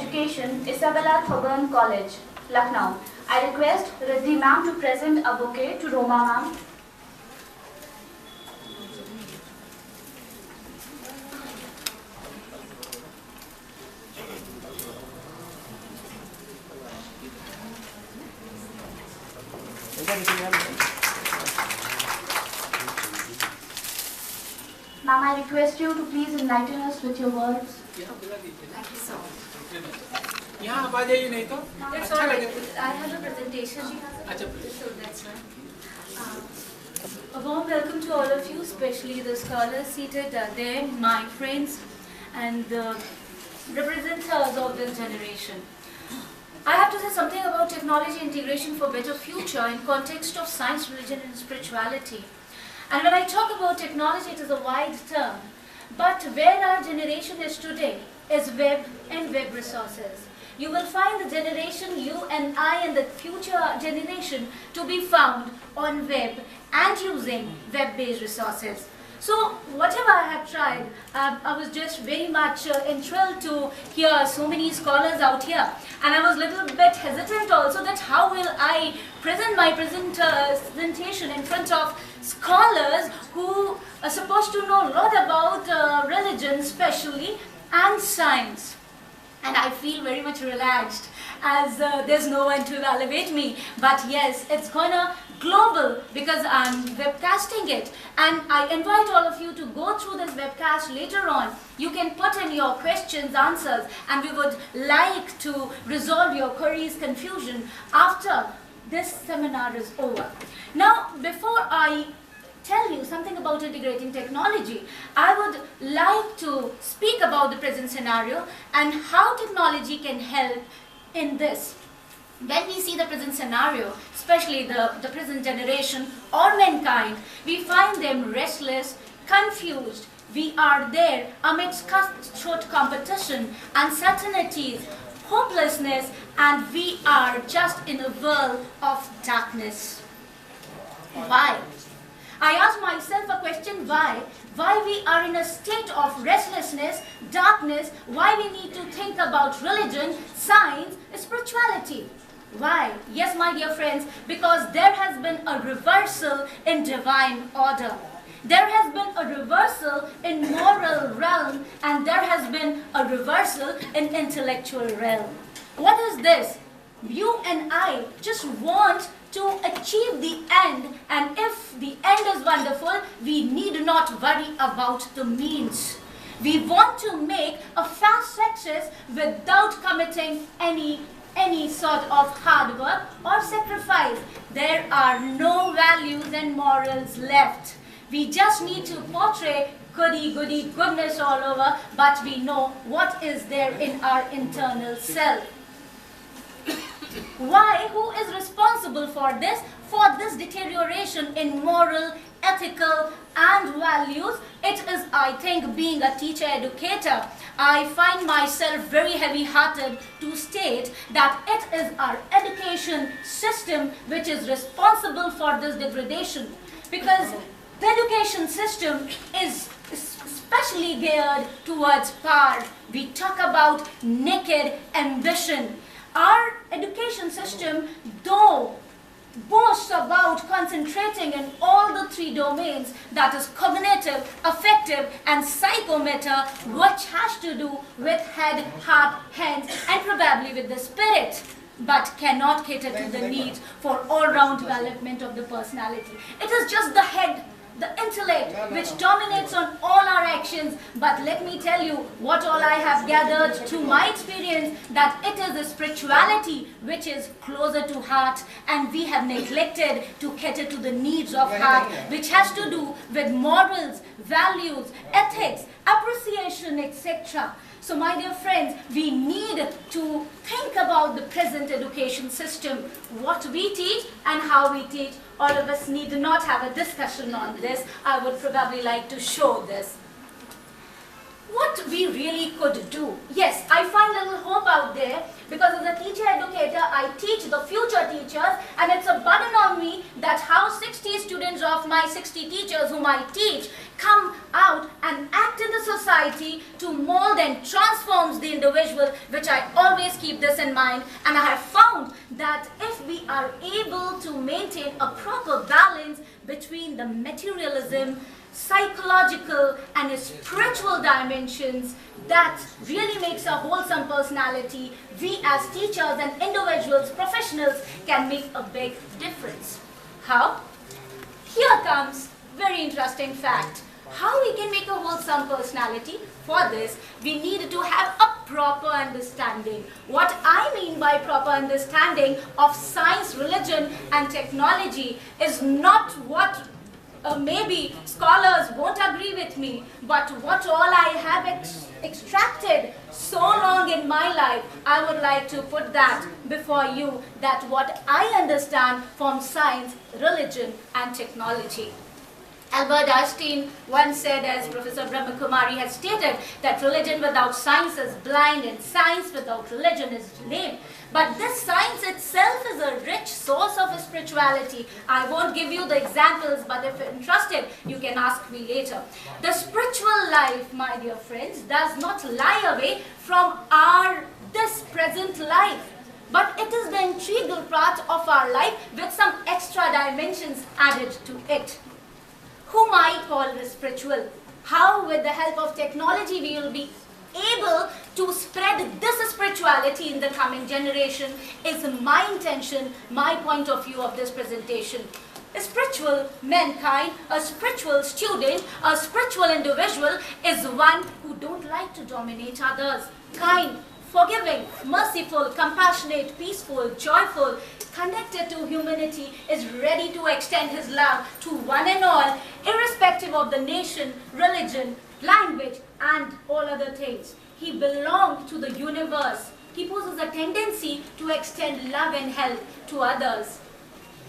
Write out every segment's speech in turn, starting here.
Education, Isabella Thoburn College, Lucknow. I request Riddhi ma'am to present a bouquet to Roma ma'am. Ma'am, I request you to please enlighten us with your words. Thank you so much. यहाँ आप आ जाइए नहीं तो That's अच्छा all right. लगेगा। I have a presentation. अच्छा please. So that's right. A warm welcome to all of you, especially the scholars seated there, my friends, and the representatives of this generation. I have to say something about technology integration for better future in context of science, religion, and spirituality. And when I talk about technology, it is a wide term. But where our generation is today is web and web resources. You will find the generation, you and I and the future generation to be found on web and using web-based resources. So whatever I have tried, I was just very much enthralled to hear so many scholars out here. And I was a little bit hesitant also that how will I present my presentation in front of scholars who are supposed to know a lot about religion especially and science. And I feel very much relaxed as there's no one to evaluate me. But yes, it's gonna global because I'm webcasting it. And I invite all of you to go through this webcast later on. You can put in your questions, answers, and we would like to resolve your queries, confusion after this seminar is over. Now, before I tell you something about integrating technology, I would like to speak about the present scenario and how technology can help in this. When we see the present scenario, especially the present generation or mankind, we find them restless, confused. We are there amidst cutthroat competition, uncertainties, hopelessness, and we are just in a world of darkness. Why? I ask myself a question, why? Why we are in a state of restlessness, darkness, why we need to think about religion, science, spirituality. Why? Yes, my dear friends, because there has been a reversal in divine order. There has been a reversal in moral realm, and there has been a reversal in intellectual realm. What is this? You and I just want to achieve the end, and if the end is wonderful, we need not worry about the means. We want to make a fast success without committing any sort of hard work or sacrifice. There are no values and morals left. We just need to portray goody goodness all over, but we know what is there in our internal self. Why? Who is responsible for this? For this deterioration in moral, ethical and values? It is, I think, being a teacher educator, I find myself very heavy-hearted to state that it is our education system which is responsible for this degradation. Because the education system is especially geared towards power. We talk about naked ambition. Our education system, though, boasts about concentrating in all the three domains, that is cognitive, affective and psychomotor, which has to do with head, heart, hands and probably with the spirit, but cannot cater to the needs for all-round development of the personality. It is just the head, the intellect, which dominates on all our actions. But let me tell you what all I have gathered through my experience, that it is the spirituality which is closer to heart, and we have neglected to cater to the needs of heart, which has to do with morals, values, ethics, appreciation, etc. So my dear friends, we need to think about the present education system, what we teach and how we teach. All of us need not have a discussion on this. I would probably like to show this. What we really could do. Yes, I find a little hope out there, because as a teacher educator, I teach the future teachers, and it's a burden on me that how 60 students of my 60 teachers whom I teach come out and act in the society to mold and transform the individual, which I always keep this in mind, and I have found that if we are able to maintain a proper balance between the materialism, psychological and spiritual dimensions, that really makes a wholesome personality. We as teachers and individuals, professionals, can make a big difference. How? Here comes very interesting fact. How we can make a wholesome personality? For this, we need to have a proper understanding. What I mean by proper understanding of science, religion and technology is not what maybe scholars won't agree with me, but what all I have extracted so long in my life, I would like to put that before you, that what I understand from science, religion and technology. Albert Einstein once said, as Professor Brahmakumari has stated, that religion without science is blind and science without religion is lame. But this science itself is a rich source of spirituality. I won't give you the examples, but if you're interested, you can ask me later. The spiritual life, my dear friends, does not lie away from this present life, but it is the integral part of our life with some extra dimensions added to it. Whom I call spiritual. How, with the help of technology, we will be able to spread this spirituality in the coming generation is my intention, my point of view of this presentation. A spiritual mankind, a spiritual student, a spiritual individual is one who don't like to dominate others. Kind, forgiving, merciful, compassionate, peaceful, joyful, connected to humanity, is ready to extend his love to one and all, irrespective of the nation, religion, language, and all other things. He belongs to the universe. He possesses a tendency to extend love and help to others.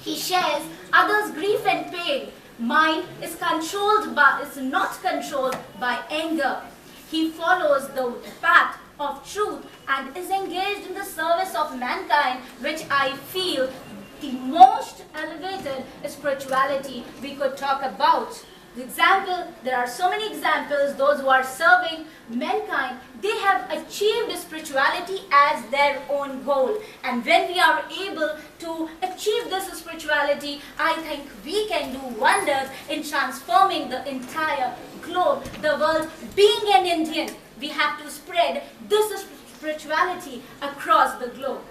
He shares others' grief and pain. Mind is not controlled by anger. He follows the path of truth and is engaged in the service of mankind, which I feel the most elevated spirituality we could talk about. The example, there are so many examples. Those who are serving mankind, they have achieved spirituality as their own goal. And when we are able to achieve this spirituality, I think we can do wonders in transforming the entire globe, the world. Being an Indian, we have to spread this spirituality across the globe.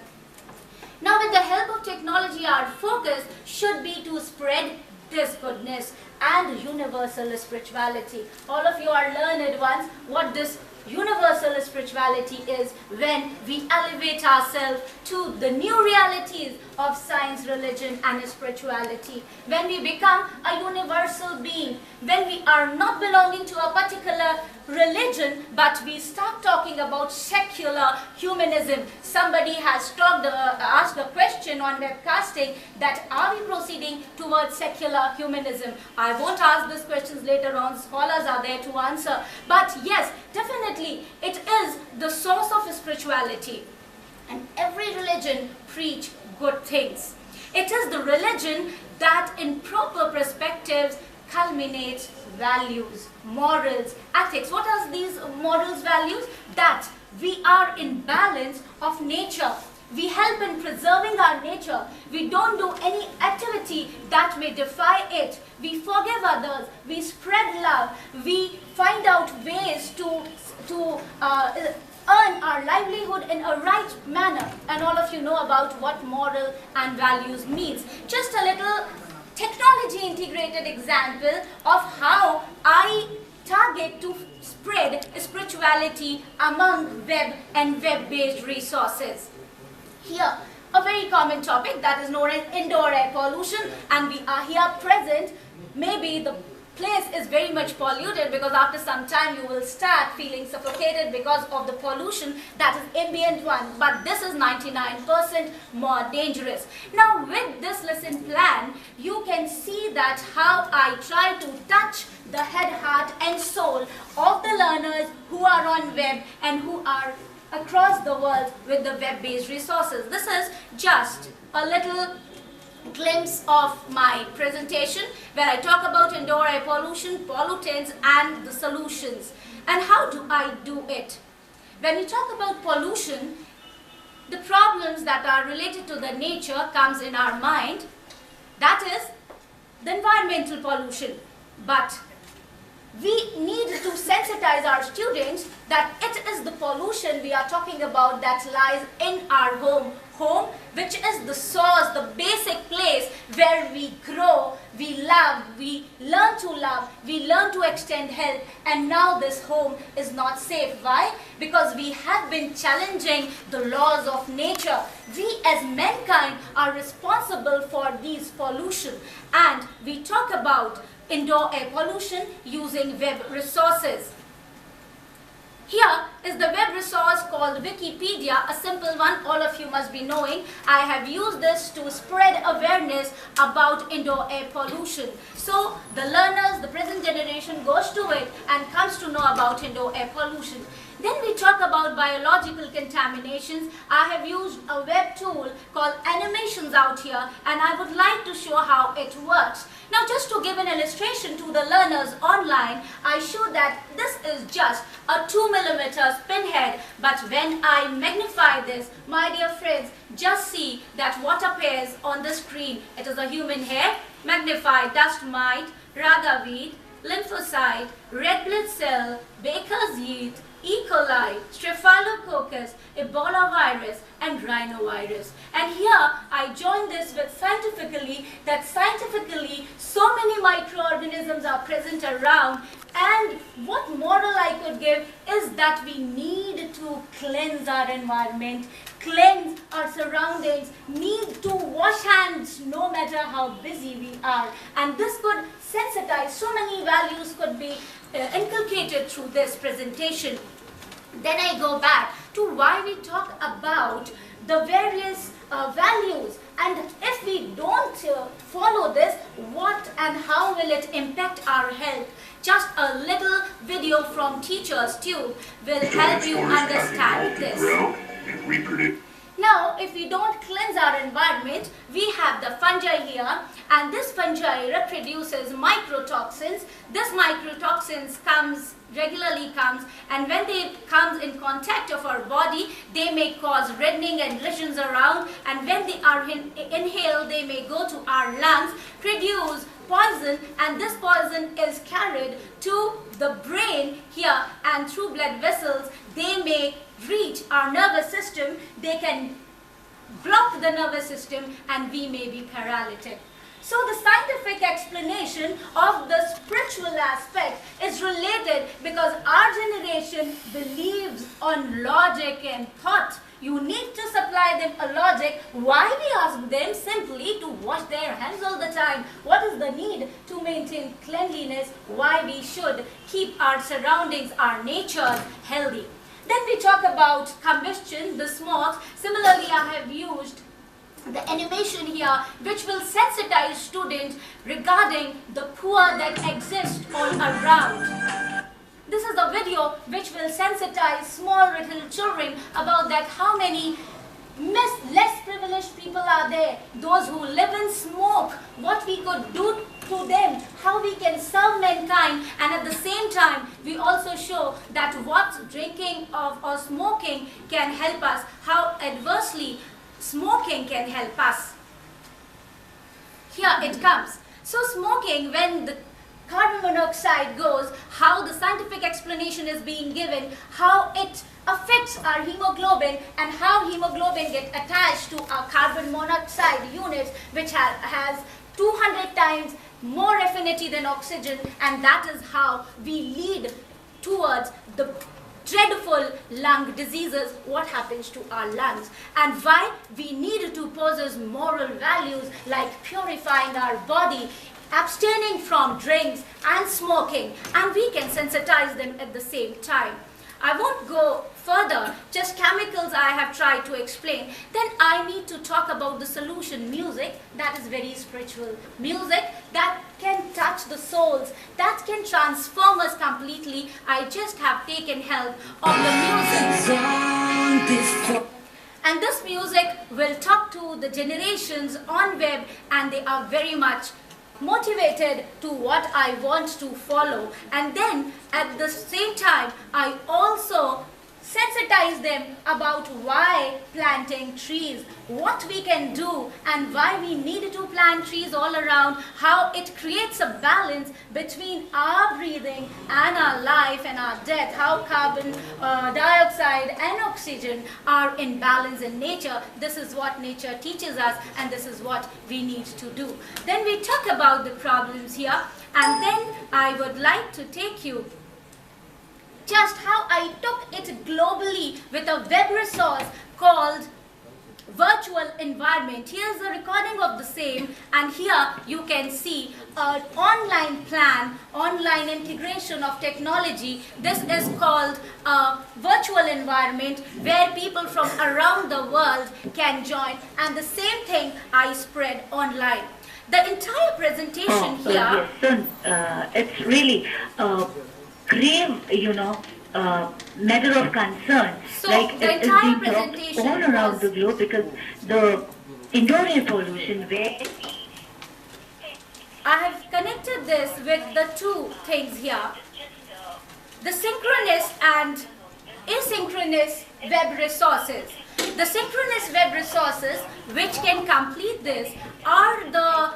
Now, with the help of technology, our focus should be to spread this goodness and universal spirituality. All of you are learned ones what this universal spirituality is, when we elevate ourselves to the new realities of science, religion and spirituality. When we become a universal being, when we are not belonging to a particular religion, but we start talking about secular humanism. Somebody has asked a question on webcasting that are we proceeding towards secular humanism? I won't ask these questions later on, scholars are there to answer. But yes, definitely it is the source of spirituality. And every religion preach good things. It is the religion that in proper perspectives culminates values, morals, ethics. What are these morals, values? That we are in balance of nature. We help in preserving our nature. We don't do any activity that may defy it. We forgive others. We spread love. We find out ways to earn our livelihood in a right manner. And all of you know about what moral and values means. Just a little technology integrated example of how I target to spread spirituality among web and web-based resources. Here, a very common topic that is known as indoor air pollution, and we are here present. Maybe the place is very much polluted because after some time you will start feeling suffocated because of the pollution that is ambient one, but this is 99% more dangerous. Now with this lesson plan, you can see that how I try to touch the head, heart and soul of the learners who are on web and who are across the world with the web-based resources. This is just a little glimpse of my presentation where I talk about indoor air pollution, pollutants and the solutions. And how do I do it? When we talk about pollution, the problems that are related to the nature comes in our mind. That is the environmental pollution. But we need to sensitize our students that it is the pollution we are talking about that lies in our home, which is the source, the basic place where we grow, we love, we learn to love, we learn to extend health, and now this home is not safe. Why? Because we have been challenging the laws of nature. We as mankind are responsible for these pollution, and we talk about indoor air pollution using web resources. Here is the web resource called Wikipedia, a simple one all of you must be knowing. I have used this to spread awareness about indoor air pollution. So the learners, the present generation goes to it and comes to know about indoor air pollution. Then we talk about biological contaminations. I have used a web tool called Animations out here, and I would like to show how it works. Now, just to give an illustration to the learners online, I show that this is just a 2mm pinhead, but when I magnify this, my dear friends, just see that what appears on the screen. It is a human hair, magnified dust mite, raga weed, lymphocyte, red blood cell, Baker's yeast, E. coli, Staphylococcus, Ebola virus, and rhinovirus. And here I join this with scientifically so many microorganisms are present around, and what moral I could give is that we need to cleanse our environment, cleanse our surroundings, need to wash hands no matter how busy we are, and this could sensitize, so many values could be inculcated through this presentation. Then I go back to why we talk about the various values, and if we don't follow this, what and how will it impact our health? Just a little video from Teachers Tube will help you understand this. Now, if we don't cleanse our environment, we have the fungi here, and this fungi reproduces microtoxins. This microtoxins regularly comes, and when they comes in contact of our body, they may cause reddening and lesions around, and when they are inhaled, they may go to our lungs, produce poison, and this poison is carried to the brain here, and through blood vessels they may reach our nervous system. They can block the nervous system and we may be paralytic. So the scientific explanation of the spiritual aspect is related because our generation believes on logic and thought. You need to supply them a logic. Why we ask them simply to wash their hands all the time? What is the need to maintain cleanliness? Why we should keep our surroundings, our nature healthy? Then we talk about combustion, the smoke. Similarly, I have used the animation here which will sensitize students regarding the poor that exist all around. This is a video which will sensitize small little children about that how many less privileged people are there, those who live in smoke, what we could do to them, how we can serve mankind, and at the same time we also show that what drinking or smoking can help us, how adversely smoking can help us. Here it comes. So smoking, when the carbon monoxide goes, how the scientific explanation is being given, how it affects our hemoglobin and how hemoglobin gets attached to our carbon monoxide units, which has 200 times more affinity than oxygen, and that is how we lead towards the dreadful lung diseases, what happens to our lungs, and why we need to possess moral values like purifying our body, abstaining from drinks and smoking, and we can sensitize them at the same time. I won't go further, just chemicals I have tried to explain. Then I need to talk about the solution, music, that is very spiritual. Music that can touch the souls, that can transform us completely. I just have taken help of the music. And this music will talk to the generations on web, and they are very much motivated to what I want to follow. And then at the same time I also sensitize them about why planting trees, what we can do and why we need to plant trees all around, how it creates a balance between our breathing and our life and our death, how carbon dioxide and oxygen are in balance in nature. This is what nature teaches us and this is what we need to do. Then we talk about the problems here, and then I would like to take you just how I took it globally with a web resource called Virtual Environment. Here's a recording of the same, and here you can see an online plan, online integration of technology. This is called a virtual environment where people from around the world can join, and the same thing I spread online. The entire presentation here... Yes, so it's really grave, matter of concern. So like the it is entire being talked presentation all around was... the globe, because the indoor air pollution, where I have connected this with the two things here. The synchronous and asynchronous web resources. The synchronous web resources which can complete this are the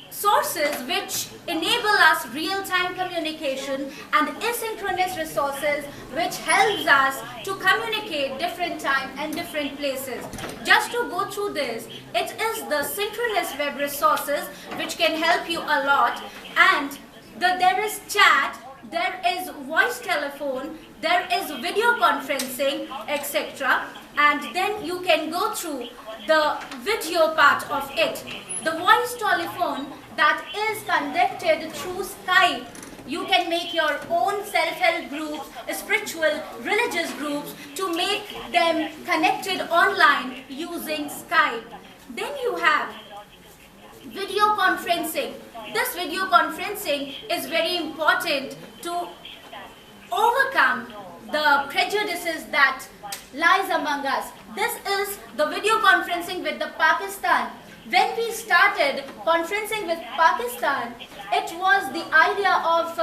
sources which enable us real-time communication, and asynchronous resources which helps us to communicate different time and different places. Just to go through this, it is the synchronous web resources which can help you a lot, and there is chat, there is voice telephone, there is video conferencing, etc. And then you can go through the video part of it. The voice telephone that is conducted through Skype. You can make your own self-help groups, spiritual, religious groups, to make them connected online using Skype. Then you have video conferencing. This video conferencing is very important to overcome the prejudices that lies among us. This is the video conferencing with the Pakistan. When we started conferencing with Pakistan, it was the idea of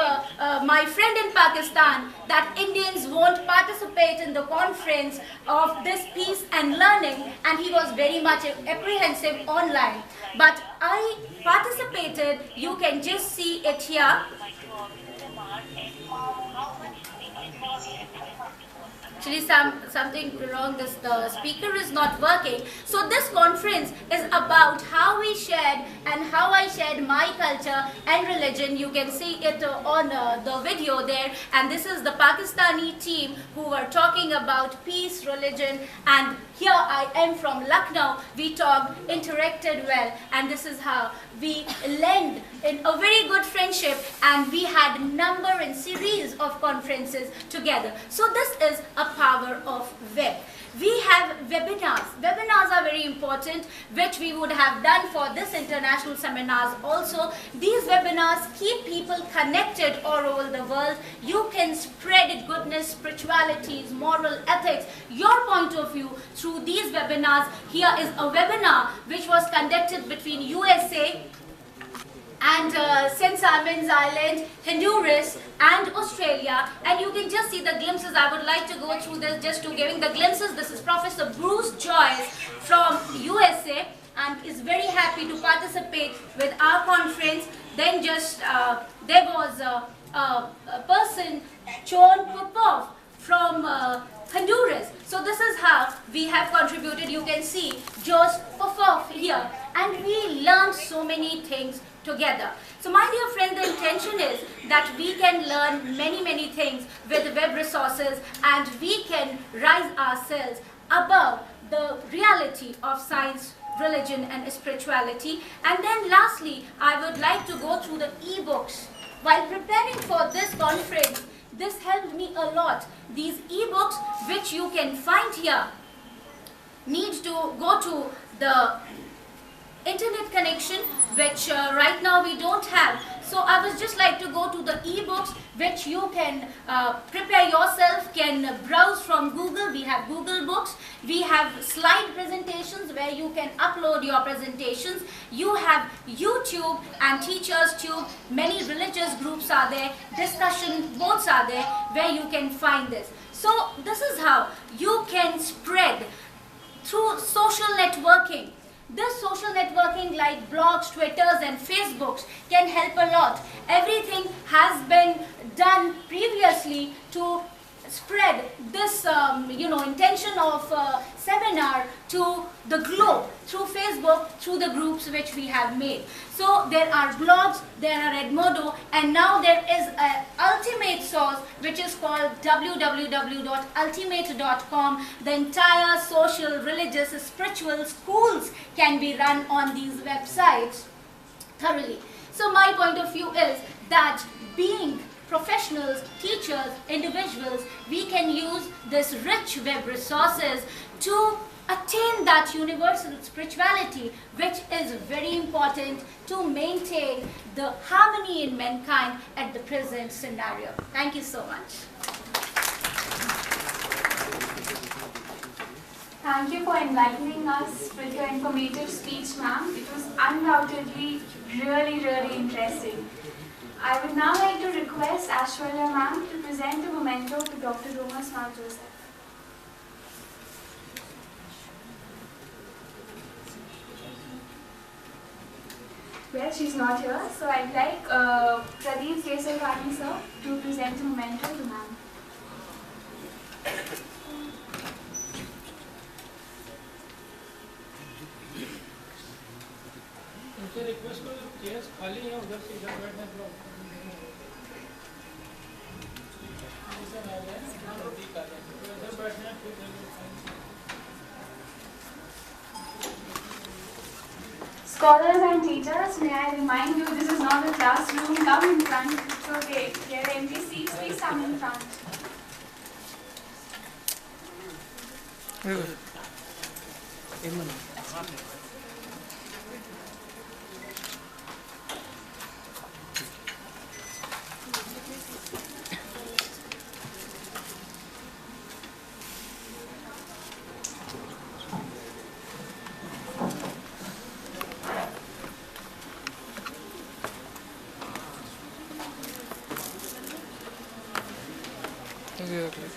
my friend in Pakistan that Indians won't participate in the conference of this peace and learning, and he was very much apprehensive online. But I participated. You can just see it here. Actually, something wrong. The speaker is not working. So this conference is about how we shared and how I shared my culture and religion. You can see it on the video there. And this is the Pakistani team who were talking about peace, religion, and here I am from Lucknow. We talked, interacted well, and this is how we lend in a very good friendship, and we had number and series of conferences together. So this is a power of web. We have webinars. Webinars are very important, which we would have done for this international seminars also. These webinars keep people connected all over the world. You can spread goodness, spiritualities, moral ethics, your point of view through these webinars. Here is a webinar which was conducted between USA and St. Simon's Island, Honduras, and Australia. And you can just see the glimpses. I would like to go through this just to giving the glimpses. This is Professor Bruce Joyce from USA, and is very happy to participate with our conference. Then just there was a person, John Popov from Honduras. So this is how we have contributed. You can see Josh Popov here, and we learned so many things together. So my dear friend, the intention is that we can learn many things with web resources, and we can rise ourselves above the reality of science, religion and spirituality. And then lastly, I would like to go through the e-books. While preparing for this conference, this helped me a lot. These e-books which you can find here need to go to the internet connection, which right now we don't have. So I would just like to go to the e-books which you can prepare yourself, can browse from Google. We have Google Books. We have slide presentations where you can upload your presentations. You have YouTube and Teachers Tube. Many religious groups are there. Discussion boards are there where you can find this. So this is how you can spread through social networking. This social networking like blogs, Twitters and Facebooks can help a lot. Everything has been done previously to spread this intention of seminar to the globe through Facebook, through the groups which we have made. So there are blogs, there are Edmodo, and now there is an ultimate source which is called www.ultimate.com. The entire social, religious, spiritual schools can be run on these websites thoroughly. So my point of view is that being professionals, teachers, individuals, we can use this rich web resources to attain that universal spirituality, which is very important to maintain the harmony in mankind at the present scenario. Thank you so much. Thank you for enlightening us with your informative speech, ma'am. It was undoubtedly really interesting. I would now like to request Aishwarya ma'am to present a memento to Dr. Roma Smart Joseph. Well, she's not here, so I'd like Pradeep Kesarwani sir to present a memento to ma'am. उनसे request करो, chairs खाली हैं उधर से इधर बैठने दो। इधर बैठना है फिर Scholars and teachers, may I remind you this is not a classroom. Come in front. It's okay. There are empty seats. Please come in front. Okay.